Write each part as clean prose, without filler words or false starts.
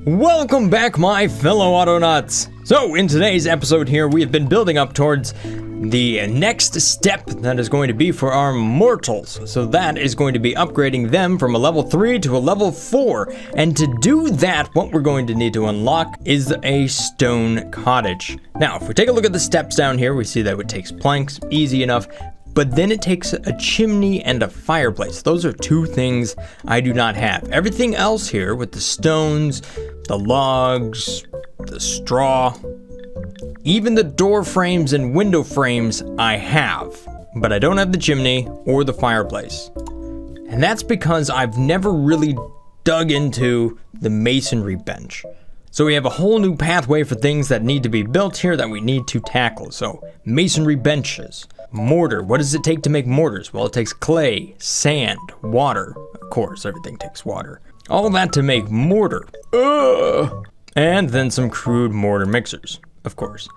Welcome back, my fellow Autonauts! So, in today's episode here, we have been building up towards the next step that is going to be for our mortals. So that is going to be upgrading them from a level 3 to a level 4. And to do that, what we're going to need to unlock is a stone cottage. Now, if we take a look at the steps down here, we see that it takes planks, easy enough. But then it takes a chimney and a fireplace. Those are two things I do not have. Everything else here with the stones, the logs, the straw, even the door frames and window frames I have. But I don't have the chimney or the fireplace. And that's because I've never really dug into the masonry bench. So we have a whole new pathway for things that need to be built here that we need to tackle. So masonry benches. Mortar, what does it take to make mortars? Well, it takes clay, sand, water. Of course, everything takes water. All that to make mortar. And then some crude mortar mixers, of course.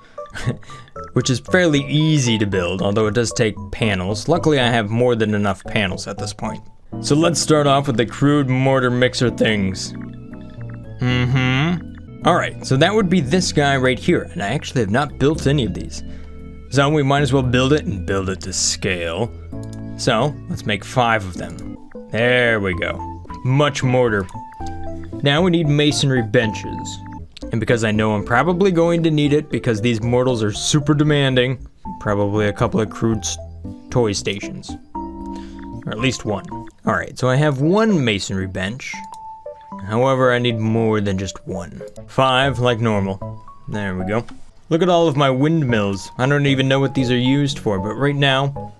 Which is fairly easy to build, although it does take panels. Luckily, I have more than enough panels at this point. So let's start off with the crude mortar mixer things. Alright, so that would be this guy right here, and I actually have not built any of these. So we might as well build it and build it to scale. So let's make 5 of them. There we go. Much mortar. Now we need masonry benches. And because I know I'm probably going to need it because these mortals are super demanding, probably a couple of crude toy stations. Or at least one. Alright, so I have 1 masonry bench. However, I need more than just 1. 5 like normal. There we go. Look at all of my windmills. I don't even know what these are used for, but right now,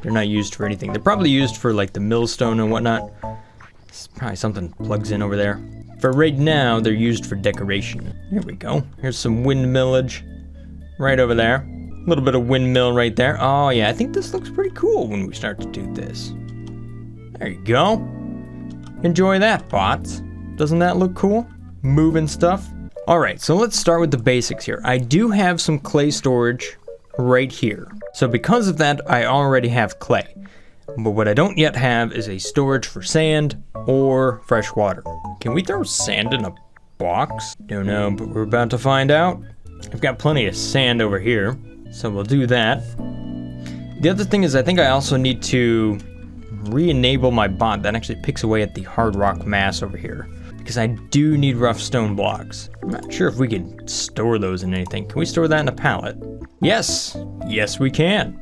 they're not used for anything. They're probably used for like the millstone and whatnot. It's probably something plugs in over there. For right now, they're used for decoration. Here we go. Here's some windmillage right over there. A little bit of windmill right there. Oh yeah, I think this looks pretty cool when we start to do this. There you go. Enjoy that, bots. Doesn't that look cool? Moving stuff. Alright, so let's start with the basics here. I do have some clay storage right here. So because of that, I already have clay. But what I don't yet have is a storage for sand or fresh water. Can we throw sand in a box? Don't know, but we're about to find out. I've got plenty of sand over here, so we'll do that. The other thing is I think I also need to re-enable my bot that actually picks away at the hard rock mass over here. Because I do need rough stone blocks. I'm not sure if we can store those in anything. Can we store that in a pallet? Yes! Yes, we can!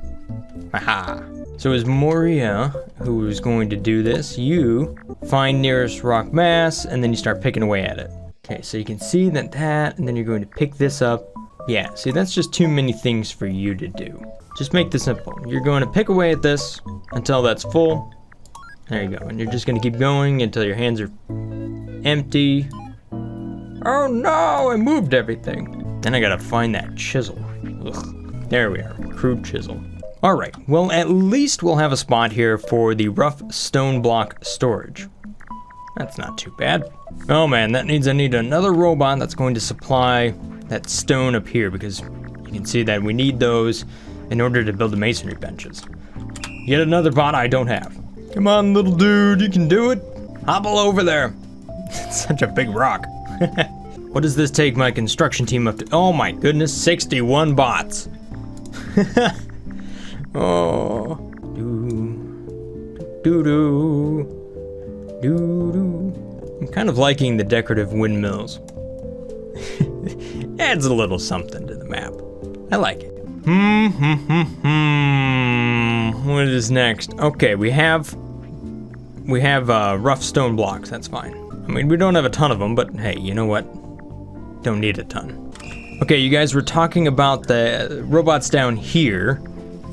Aha! So as Moria, who is going to do this, you find nearest rock mass, and then you start picking away at it. Okay, so you can see that, and then you're going to pick this up. Yeah, see, that's just too many things for you to do. Just make this simple. You're going to pick away at this until that's full. There you go, and you're just going to keep going until your hands are empty. Oh no, I moved everything. Then I gotta find that chisel. Ugh. There we are, crude chisel. Alright, well at least we'll have a spot here for the rough stone block storage. That's not too bad. Oh man, that means I need another robot that's going to supply that stone up here because you can see that we need those in order to build the masonry benches. Yet another bot I don't have. Come on little dude, you can do it. Hobble over there. It's such a big rock. What does this take my construction team up to? Oh my goodness, 61 bots. Oh. I'm kind of liking the decorative windmills. Adds a little something to the map. I like it. What is next? Okay, we have rough stone blocks, that's fine. I mean, we don't have a ton of them, but hey, you know what? Don't need a ton. Okay, you guys were talking about the robots down here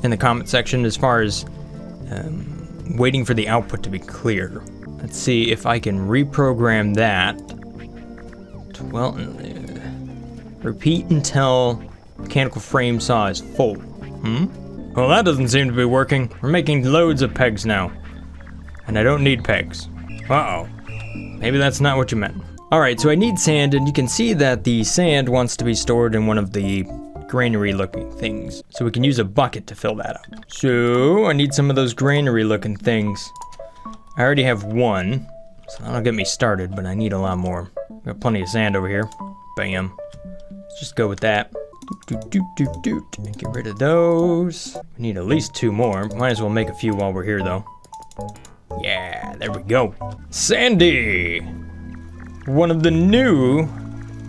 in the comment section as far as waiting for the output to be clear. Let's see if I can reprogram that. Well, repeat until mechanical frame saw is full. Well, that doesn't seem to be working. We're making loads of pegs now. And I don't need pegs. Uh-oh. Maybe that's not what you meant. Alright, so I need sand, and you can see that the sand wants to be stored in one of the granary looking things. So we can use a bucket to fill that up. So I need some of those granary looking things. I already have one. So that'll get me started, but I need a lot more. Got plenty of sand over here. Bam. Let's just go with that. Get rid of those. We need at least 2 more. Might as well make a few while we're here, though. Yeah, there we go. Sandy! One of the new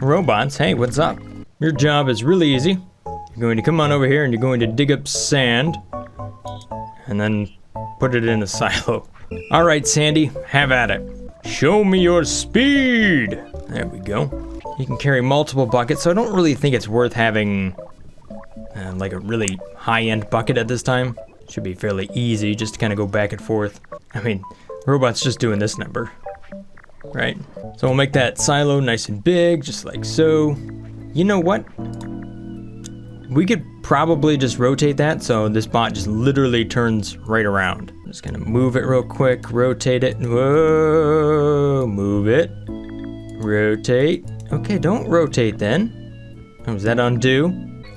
robots. Hey, what's up? Your job is really easy. You're going to come on over here and you're going to dig up sand and then put it in a silo. All right, Sandy, have at it. Show me your speed. There we go. You can carry multiple buckets, so I don't really think it's worth having like a really high-end bucket at this time. Should be fairly easy just to kind of go back and forth. I mean, the robot's just doing this number, right? So we'll make that silo nice and big, just like so. You know what? We could probably just rotate that so this bot just literally turns right around. I'm just gonna move it real quick, rotate it. Whoa, move it, rotate. Okay, don't rotate then. Oh, was that undo?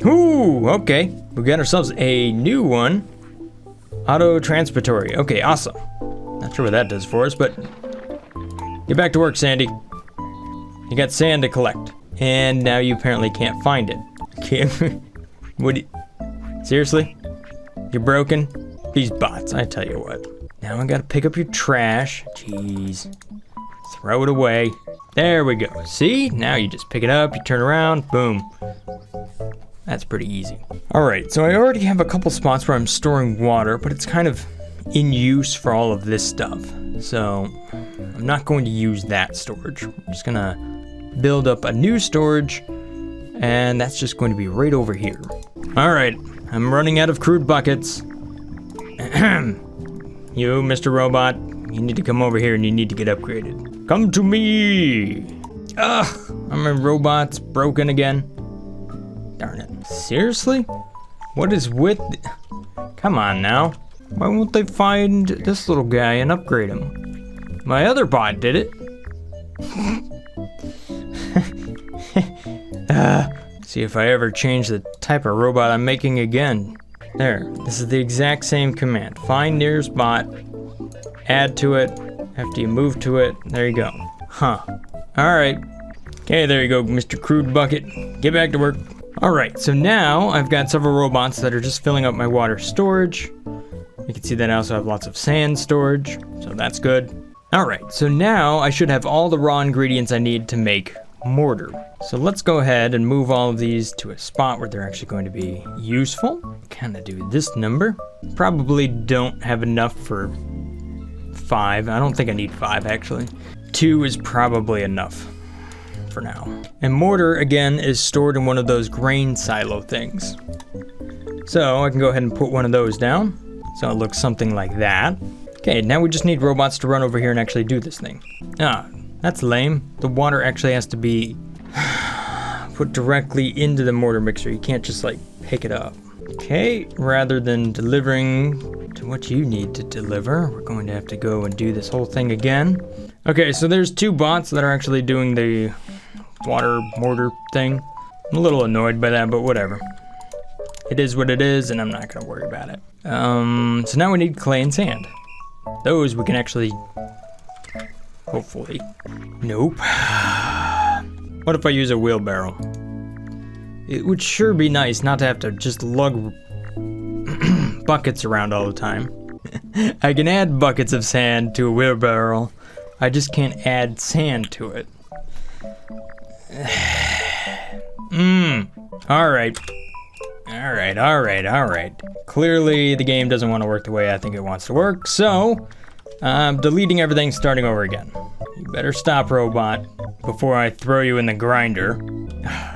Ooh, okay. We got ourselves a new one. Auto transportory. Okay, awesome. Not sure what that does for us, but get back to work, Sandy. You got sand to collect. And now you apparently can't find it. Okay. Seriously? You're broken? These bots, I tell you what. Now I gotta pick up your trash. Jeez. Throw it away. There we go. See? Now you just pick it up, you turn around, boom. That's pretty easy. All right, so I already have a couple spots where I'm storing water, but it's kind of in use for all of this stuff. So I'm not going to use that storage. I'm just gonna build up a new storage, and that's just going to be right over here. All right, I'm running out of crude buckets. You, Mr. Robot, you need to come over here and you need to get upgraded. Come to me! Ugh, my robot's broken again. Darn it. Seriously? What is with... Come on now. Why won't they find this little guy and upgrade him? My other bot did it. See if I ever change the type of robot I'm making again. There, this is the exact same command. Find nearest bot, add to it, after you move to it, there you go. Huh. Alright. Okay, there you go, Mr. Crude Bucket. Get back to work. Alright, so now I've got several robots that are just filling up my water storage. You can see that I also have lots of sand storage, so that's good. Alright, so now I should have all the raw ingredients I need to make mortar. So let's go ahead and move all of these to a spot where they're actually going to be useful. Kind of do this number. Probably don't have enough for 5. I don't think I need 5 actually. 2 is probably enough for now. And mortar again is stored in one of those grain silo things. So I can go ahead and put one of those down. So it looks something like that. Okay, now we just need robots to run over here and actually do this thing. Ah, that's lame. The water actually has to be put directly into the mortar mixer. You can't just like pick it up. Okay, rather than delivering to what you need to deliver, we're going to have to go and do this whole thing again. Okay, so there's 2 bots that are actually doing the water mortar thing. I'm a little annoyed by that, but whatever. It is what it is, and I'm not gonna worry about it. So now we need clay and sand. Those we can actually, hopefully. Nope. What if I use a wheelbarrow? It would sure be nice not to have to just lug buckets around all the time. I can add buckets of sand to a wheelbarrow. I just can't add sand to it. Alright. Alright. Clearly the game doesn't want to work the way I think it wants to work, so I'm deleting everything, starting over again. You better stop, robot, before I throw you in the grinder.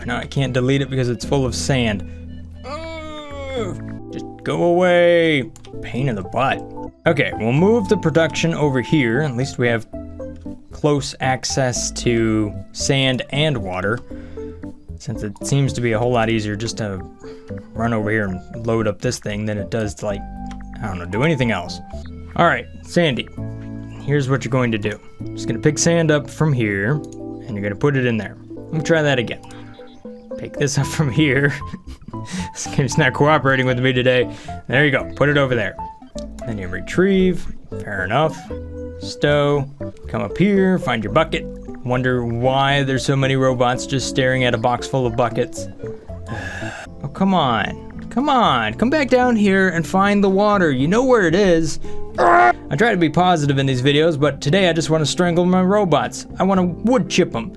No, I can't delete it because it's full of sand. Just go away. Pain in the butt. Okay, we'll move the production over here. At least we have close access to sand and water, since it seems to be a whole lot easier just to run over here and load up this thing than it does to, like, I don't know, do anything else. All right, Sandy, here's what you're going to do. Just gonna pick sand up from here, and you're gonna put it in there. Let me try that again. Pick this up from here. This game's not cooperating with me today. There you go, put it over there. Then you retrieve, fair enough. stow, come up here, find your bucket. Wonder why there's so many robots just staring at a box full of buckets. Oh, come on. Come on. Come back down here and find the water. You know where it is. I try to be positive in these videos, but today I just want to strangle my robots. I want to wood chip them.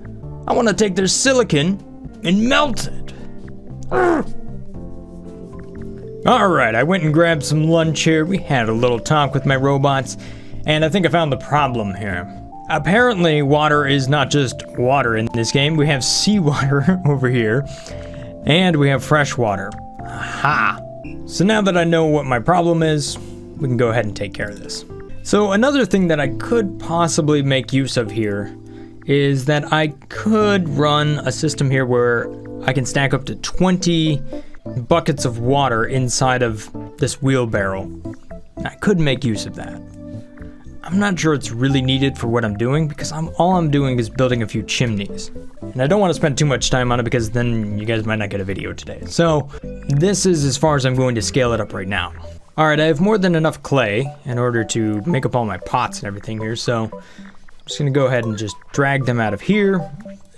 I want to take their silicon and melt it. Alright, I went and grabbed some lunch here. We had a little talk with my robots, and I think I found the problem here. Apparently, water is not just water in this game. We have seawater over here, and we have fresh water. Aha! So now that I know what my problem is, we can go ahead and take care of this. So another thing that I could possibly make use of here is that I could run a system here where I can stack up to 20 buckets of water inside of this wheelbarrow. I could make use of that. I'm not sure it's really needed for what I'm doing because all I'm doing is building a few chimneys. And I don't want to spend too much time on it because then you guys might not get a video today. So this is as far as I'm going to scale it up right now. Alright, I have more than enough clay in order to make up all my pots and everything here. So I'm just going to go ahead and just drag them out of here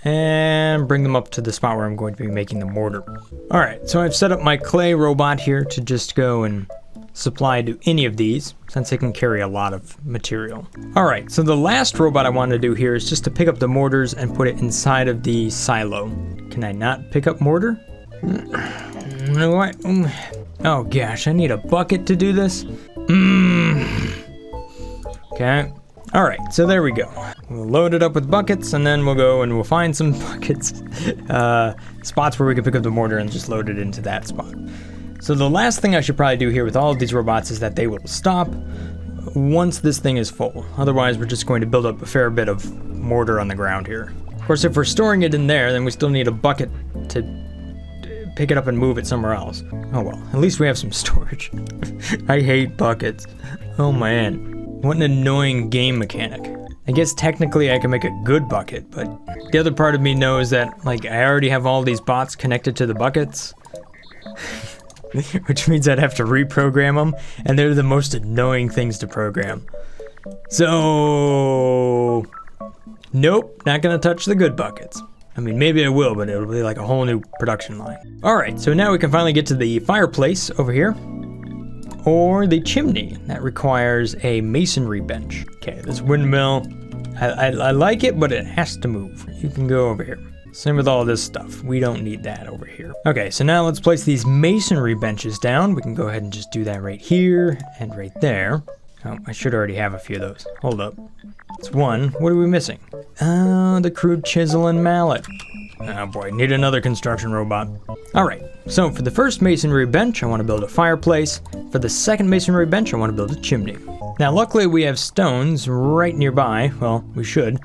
and bring them up to the spot where I'm going to be making the mortar. Alright, so I've set up my clay robot here to just go and supply to any of these, since they can carry a lot of material. Alright, so the last robot I want to do here is just to pick up the mortars and put it inside of the silo. Can I not pick up mortar? Oh gosh, I need a bucket to do this? Okay. Alright, so there we go. We'll load it up with buckets, and then we'll go and we'll find some buckets, spots where we can pick up the mortar and just load it into that spot. So the last thing I should probably do here with all of these robots is that they will stop once this thing is full. Otherwise, we're just going to build up a fair bit of mortar on the ground here. Of course, if we're storing it in there, then we still need a bucket to pick it up and move it somewhere else. Oh well, at least we have some storage. I hate buckets. Oh man, what an annoying game mechanic. I guess technically I can make a good bucket, but the other part of me knows that like I already have all these bots connected to the buckets. Which means I'd have to reprogram them, and they're the most annoying things to program. So, nope, not gonna touch the good buckets. I mean, maybe I will, but it'll be like a whole new production line. Alright, so now we can finally get to the fireplace over here, or the chimney. That requires a masonry bench. Okay, this windmill, I like it, but it has to move. You can go over here. Same with all this stuff. We don't need that over here. Okay, so now let's place these masonry benches down. We can go ahead and just do that right here and right there. Oh, I should already have a few of those. Hold up. It's one. What are we missing? The crude chisel and mallet. Oh boy, need another construction robot. Alright, so for the first masonry bench, I want to build a fireplace. For the second masonry bench, I want to build a chimney. Now, luckily we have stones right nearby. Well, we should.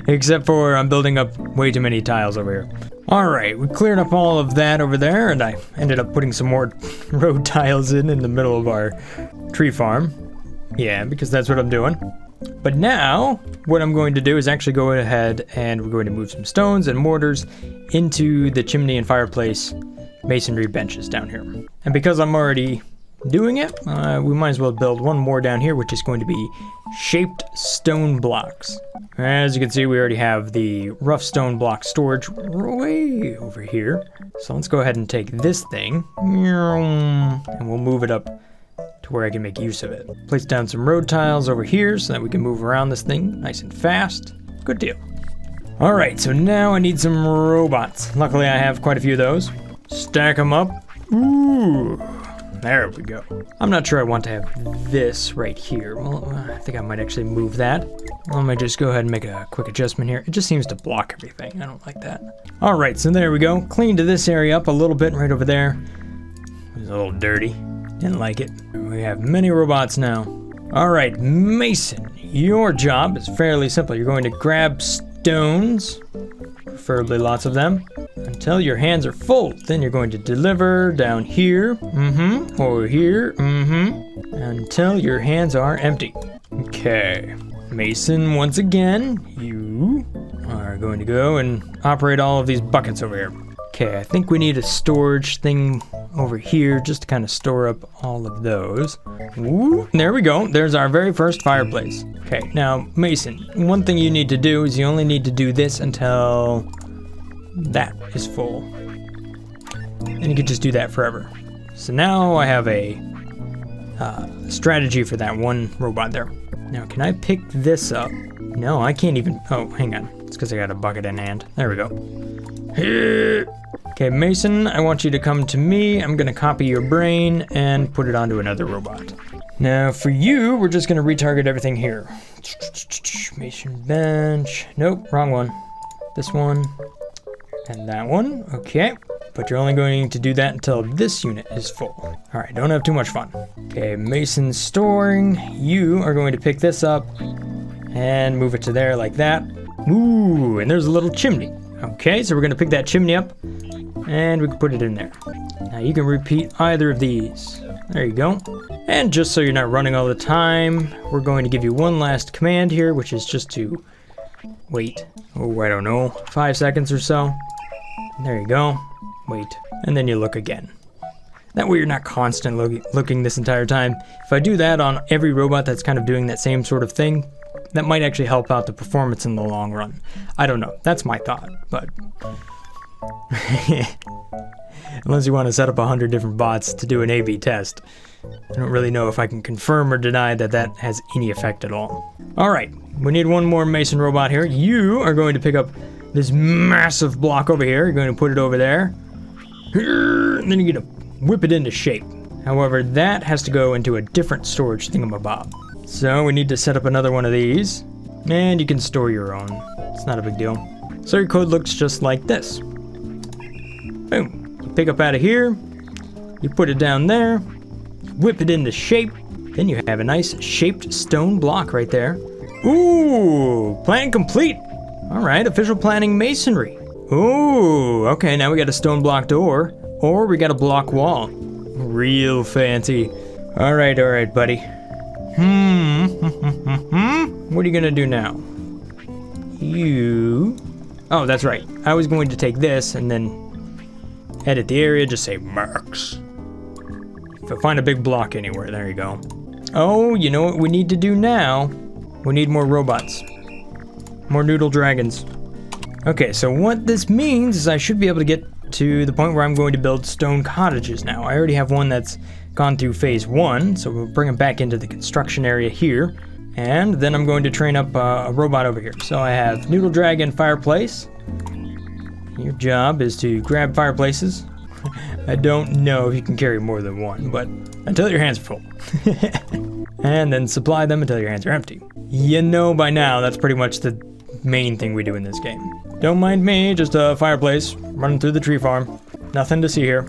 Except for I'm building up way too many tiles over here. Alright, we cleared up all of that over there, and I ended up putting some more road tiles in the middle of our tree farm. Yeah, because that's what I'm doing. But now, what I'm going to do is actually go ahead and we're going to move some stones and mortars into the chimney and fireplace masonry benches down here. And because I'm already doing it, we might as well build one more down here, which is going to be shaped stone blocks. As you can see, we already have the rough stone block storage way over here. So let's go ahead and take this thing and we'll move it up to where I can make use of it. Place down some road tiles over here so that we can move around this thing nice and fast. Good deal. Alright, so now I need some robots. Luckily I have quite a few of those. Stack them up. Ooh, there we go. I'm not sure I want to have this right here. Well, I think I might actually move that. Let me just go ahead and make a quick adjustment here. It just seems to block everything. I don't like that. Alright, so there we go. Cleaned this area up a little bit right over there. It was a little dirty. Didn't like it. We have many robots now. Alright, Mason, your job is fairly simple. You're going to grab stones, preferably lots of them, until your hands are full. Then you're going to deliver down here, or here, until your hands are empty. Okay, Mason, once again, you are going to go and operate all of these buckets over here. Okay, I think we need a storage thing over here just to kind of store up all of those. Ooh, there we go. There's our very first fireplace. Okay, now, Mason, one thing you need to do is you only need to do this until that is full. And you can just do that forever. So now I have a strategy for that one robot there. Now, can I pick this up? No, I can't even. Oh, hang on. It's because I got a bucket in hand. There we go. Okay, Mason, I want you to come to me. I'm going to copy your brain and put it onto another robot. Now, for you, we're just going to retarget everything here. Mason bench. Nope, wrong one. This one. And that one. Okay. But you're only going to do that until this unit is full. All right, don't have too much fun. Okay, Mason storing. You are going to pick this up and move it to there like that. Ooh, and there's a little chimney. Okay, so we're going to pick that chimney up and we can put it in there. Now you can repeat either of these. There you go. And just so you're not running all the time, we're going to give you one last command here, which is just to wait. Oh, I don't know, 5 seconds or so. There you go. Wait, and then you look again. That way you're not constantly looking this entire time. If I do that on every robot that's kind of doing that same sort of thing, that might actually help out the performance in the long run. I don't know, that's my thought, but... Unless you want to set up 100 different bots to do an A/B test. I don't really know if I can confirm or deny that that has any effect at all. Alright, we need one more Mason robot here. You are going to pick up this massive block over here. You're going to put it over there. And then you're going to whip it into shape. However, that has to go into a different storage thingamabob. So we need to set up another one of these. And you can store your own. It's not a big deal. So your code looks just like this. Boom. You pick up out of here. You put it down there. Whip it into shape. Then you have a nice shaped stone block right there. Ooh, plan complete. All right, official planning masonry. Ooh, okay, now we got a stone block door, or we got a block wall. Real fancy. All right, buddy. What are you gonna do now? You... Oh, that's right. I was going to take this and then edit the area, just say Max. If I find a big block anywhere, there you go. Oh, you know what we need to do now? We need more robots. More noodle dragons. Okay, so what this means is I should be able to get to the point where I'm going to build stone cottages now. I already have one that's gone through phase 1, so we'll bring it back into the construction area here. And then I'm going to train up a robot over here. So I have noodle dragon fireplace. Your job is to grab fireplaces. I don't know if you can carry more than one, but until your hands are full. And then supply them until your hands are empty. You know by now that's pretty much the main thing we do in this game. Don't mind me, just a fireplace running through the tree farm. Nothing to see here.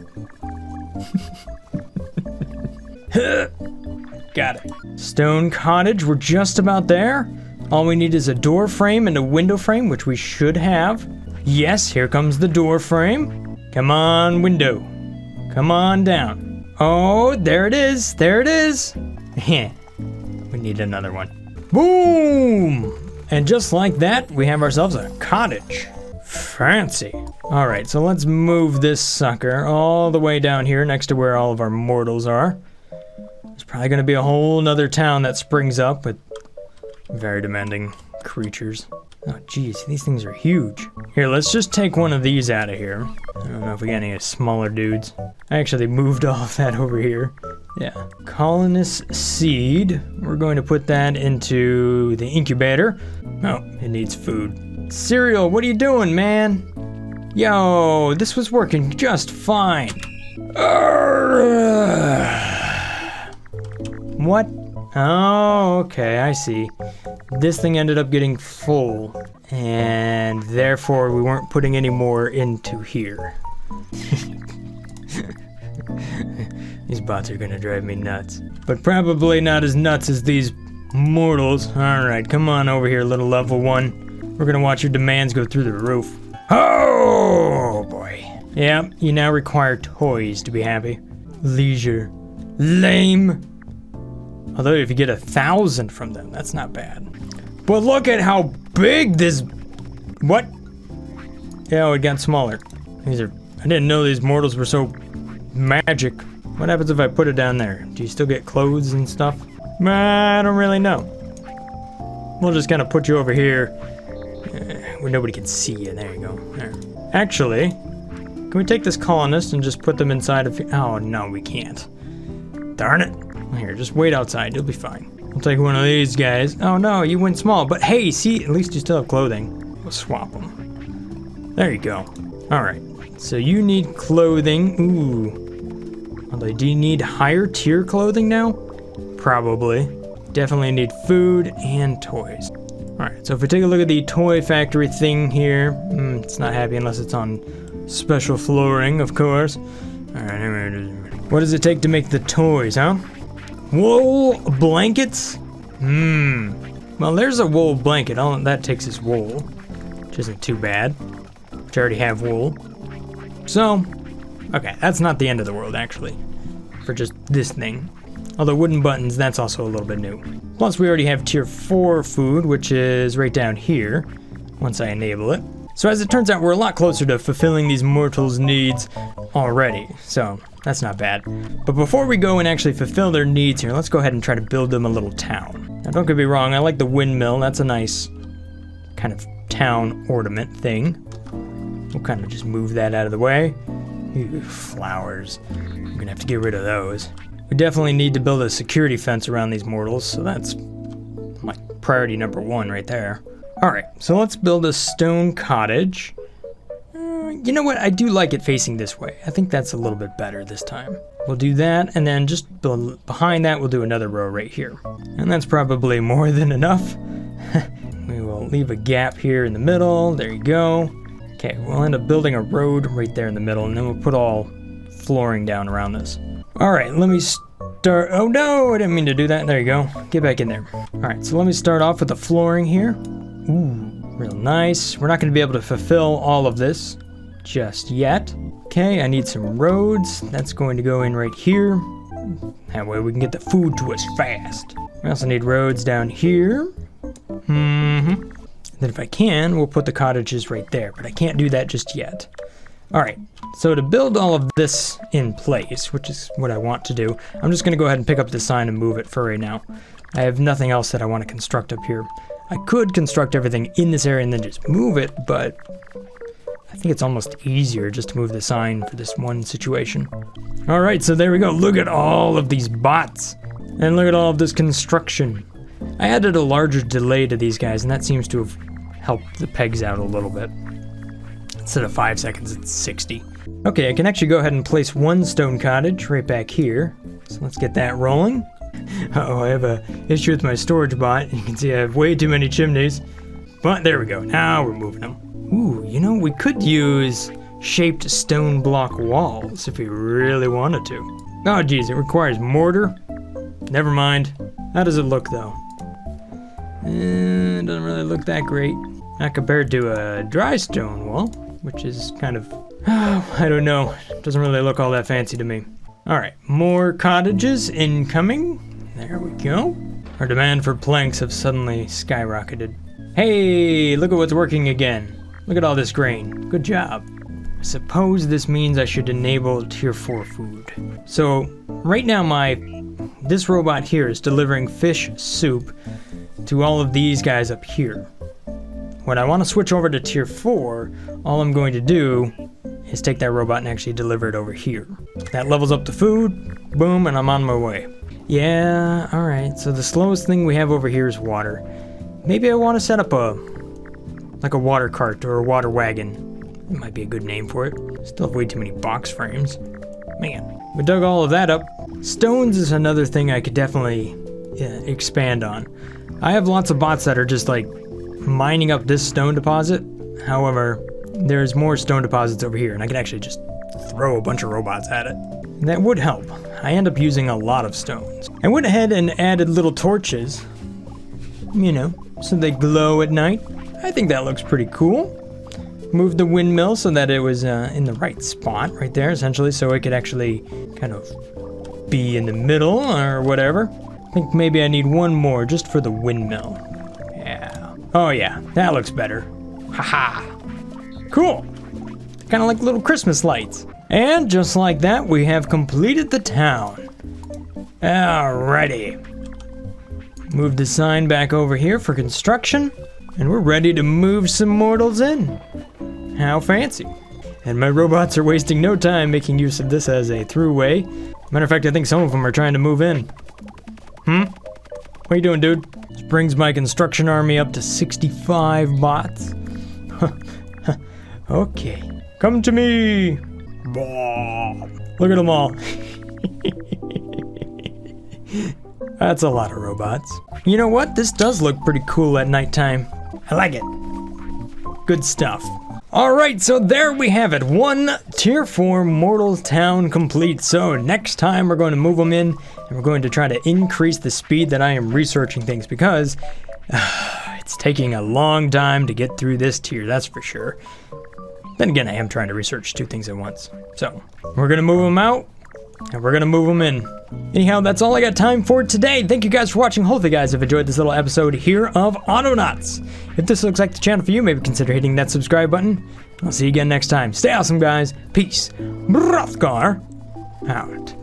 Got it. Stone cottage, we're just about there. All we need is a door frame and a window frame, which we should have. Yes, here comes the door frame. Come on, window. Come on down. Oh, there it is. There it is. We need another one. Boom! And just like that, we have ourselves a cottage. Fancy. All right, so let's move this sucker all the way down here next to where all of our mortals are. There's probably going to be a whole nother town that springs up with very demanding creatures. Oh, geez, these things are huge. Here, let's just take one of these out of here. I don't know if we got any smaller dudes. I actually moved all of that over here. Yeah. Colonist seed. We're going to put that into the incubator. Oh, it needs food. Cereal, what are you doing, man? Yo, this was working just fine. What? Oh, okay, I see. This thing ended up getting full, and therefore we weren't putting any more into here. These bots are gonna drive me nuts. But probably not as nuts as these mortals. Alright, come on over here, little level 1. We're gonna watch your demands go through the roof. Oh, boy. Yeah, you now require toys to be happy. Leisure. Lame. Although if you get 1,000 from them, that's not bad. But look at how big this... What? Yeah, it got smaller. I didn't know these mortals were so magic. What happens if I put it down there? Do you still get clothes and stuff? I don't really know. We'll just kind of put you over here where nobody can see you. There you go. There. Actually, can we take this colonist and just put them inside of here? Oh, no, we can't. Darn it. Here, just wait outside. You'll be fine. I'll take one of these guys. Oh, no, you went small. But hey, see, at least you still have clothing. We'll swap them. There you go. All right. So you need clothing. Ooh. Although, do you need higher tier clothing now? Probably. Definitely need food and toys. Alright, so if we take a look at the toy factory thing here, it's not happy unless it's on special flooring, of course. Alright, what does it take to make the toys, huh? Wool blankets? Well, there's a wool blanket. All that takes is wool, which isn't too bad, which I already have wool. So, okay, that's not the end of the world, actually, for just this thing. Although wooden buttons, that's also a little bit new. Plus, we already have tier 4 food, which is right down here, once I enable it. So as it turns out, we're a lot closer to fulfilling these mortals' needs already, so that's not bad. But before we go and actually fulfill their needs here, let's go ahead and try to build them a little town. Now, don't get me wrong, I like the windmill. That's a nice kind of town ornament thing. We'll kind of just move that out of the way. Ew, flowers. I'm gonna have to get rid of those. We definitely need to build a security fence around these mortals, so that's like priority number 1 right there. Alright, so let's build a stone cottage. You know what? I do like it facing this way. I think that's a little bit better this time. We'll do that, and then just behind that, we'll do another row right here. And that's probably more than enough. We will leave a gap here in the middle. There you go. Okay, we'll end up building a road right there in the middle, and then we'll put all flooring down around this. Alright, let me start. Oh no, I didn't mean to do that. There you go. Get back in there. Alright, so let me start off with the flooring here. Ooh, real nice. We're not going to be able to fulfill all of this just yet. Okay, I need some roads. That's going to go in right here. That way we can get the food to us fast. We also need roads down here. Then if I can, we'll put the cottages right there, but I can't do that just yet. Alright, so to build all of this in place, which is what I want to do, I'm just going to go ahead and pick up the sign and move it for right now. I have nothing else that I want to construct up here. I could construct everything in this area and then just move it, but I think it's almost easier just to move the sign for this one situation. Alright, so there we go. Look at all of these bots. And look at all of this construction. I added a larger delay to these guys, and that seems to have helped the pegs out a little bit. Instead of 5 seconds, it's 60. Okay, I can actually go ahead and place one stone cottage right back here. So let's get that rolling. Uh-oh, I have a issue with my storage bot. You can see I have way too many chimneys. But there we go. Now we're moving them. Ooh, you know, we could use shaped stone block walls if we really wanted to. Oh, geez, it requires mortar. Never mind. How does it look, though? It doesn't really look that great. Not compared to a dry stone wall, which is kind of, I don't know. Doesn't really look all that fancy to me. Alright, more cottages incoming. There we go. Our demand for planks have suddenly skyrocketed. Hey, look at what's working again. Look at all this grain. Good job. I suppose this means I should enable tier 4 food. So, right now this robot here is delivering fish soup to all of these guys up here. When I want to switch over to tier 4, all I'm going to do is take that robot and actually deliver it over here. That levels up the food, boom, and I'm on my way. Yeah, alright, so the slowest thing we have over here is water. Maybe I want to set up a water cart or a water wagon. It might be a good name for it. Still have way too many box frames. Man, we dug all of that up. Stones is another thing I could definitely expand on. I have lots of bots that are just like mining up this stone deposit. However, there's more stone deposits over here, and I could actually just throw a bunch of robots at it. That would help. I end up using a lot of stones. I went ahead and added little torches, you know, so they glow at night. I think that looks pretty cool. Moved the windmill so that it was in the right spot right there, essentially, so it could actually kind of be in the middle or whatever. I think maybe I need one more just for the windmill. Yeah. Oh yeah, that looks better. Haha. Cool. Kind of like little Christmas lights. And just like that, we have completed the town. Alrighty. Move the sign back over here for construction, and we're ready to move some mortals in. How fancy. And my robots are wasting no time making use of this as a throughway. Matter of fact, I think some of them are trying to move in. What you doing, dude? This brings my construction army up to 65 bots. Okay. Come to me. Look at them all. That's a lot of robots. You know what? This does look pretty cool at nighttime. I like it. Good stuff. Alright, so there we have it. One tier 4 mortal town complete. So next time we're going to move them in, and we're going to try to increase the speed that I am researching things, because it's taking a long time to get through this tier, that's for sure. Then again, I am trying to research 2 things at once. So we're going to move them out, and we're going to move them in. Anyhow, that's all I got time for today. Thank you guys for watching. Hopefully you guys have enjoyed this little episode here of Autonauts. If this looks like the channel for you, maybe consider hitting that subscribe button. I'll see you again next time. Stay awesome, guys. Peace. Brothgar out.